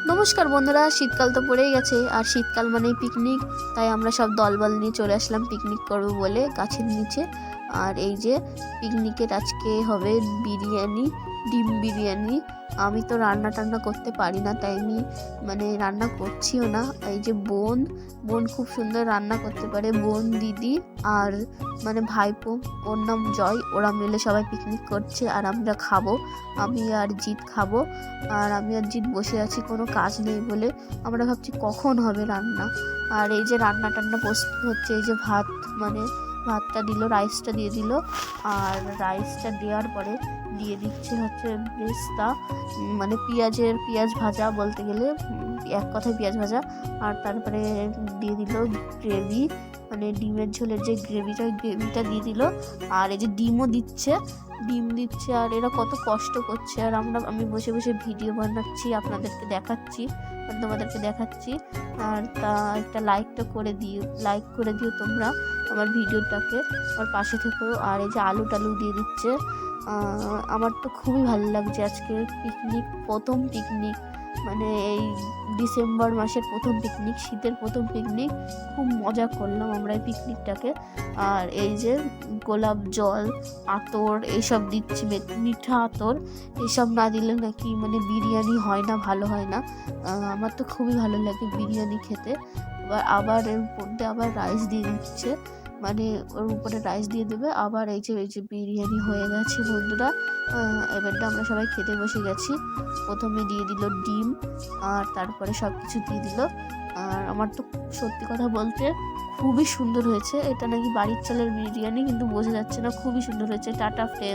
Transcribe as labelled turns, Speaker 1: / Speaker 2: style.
Speaker 1: নমস্কার বন্ধুরা, শীতকাল তো পড়েই গেছে আর শীতকাল মানেই পিকনিক। তাই আমরা সব দলবল নিয়ে চলে আসলাম পিকনিক করবো বলে গাছের নিচে। আর এই যে পিকনিকের আজকে হবে বিরিয়ানি, ডিম বিরিয়ানি। আমি তো রান্না টান্না করতে পারি না, তাই আমি রান্না করছিও না। এই যে বোন বোন খুব সুন্দর রান্না করতে পারে, বোন, দিদি আর ভাইপো, ওর নাম জয়। ওরা মিলে সবাই পিকনিক করছে আর আমরা খাবো। আমি আর জিৎ খাবো। আর আমি আর জিৎ বসে আছি, কোনো কাজ নেই বলে। আমরা ভাবছি কখন হবে রান্না। আর এই যে রান্না টান্না প্রস্তুত হচ্ছে। এই যে ভাতটা দিল, রাইসটা দিয়ে দিল। আর রাইসটা দেওয়ার পরে দিয়ে দিচ্ছে হচ্ছে বেস্তা, পেঁয়াজ ভাজা বলতে গেলে, এক কথায় পেঁয়াজ ভাজা। আর তারপরে দিয়ে দিল গ্রেভি, ডিমের ঝোলের যে গ্রেভিটা দিয়ে দিল। আর এই যে ডিম দিচ্ছে। আর এরা কত কষ্ট করছে, আর আমি বসে বসে ভিডিও বানাচ্ছি, তোমাদেরকে দেখাচ্ছি। আর তা একটা লাইক করে দিও তোমরা আমার ভিডিওটাকে, আমার পাশে থেকো। আর এই যে আলু টালু দিয়ে দিচ্ছে। আমার তো খুবই ভালো লাগছে আজকে প্রথম পিকনিক, এই ডিসেম্বর মাসের প্রথম পিকনিক, শীতের প্রথম পিকনিক। খুব মজা করলাম আমরা এই পিকনিকটাকে। আর এই যে গোলাপ জল, আতর এইসব দিচ্ছি, মিঠা আতর। এইসব না দিলে নাকি বিরিয়ানি হয় না, ভালো হয় না। আমার তো খুবই ভালো লাগে বিরিয়ানি খেতে। আবার এর মধ্যে আবার রাইস দিয়ে দিচ্ছে, ওর উপরে রাইস দিয়ে দেবে। আবার এই যে বিরিয়ানি হয়ে গেছে বন্ধুরা। এবারটা আমরা সবাই খেতে বসে গেছি। প্রথমে দিয়ে দিল ডিম, আর তারপরে সব কিছু দিয়ে দিল। আর আমার তো সত্যি কথা বলতে খুবই সুন্দর হয়েছে। এটা নাকি বাড়ির চালের বিরিয়ানি, কিন্তু বোঝা যাচ্ছে না। খুবই সুন্দর হয়েছে। Tata friend.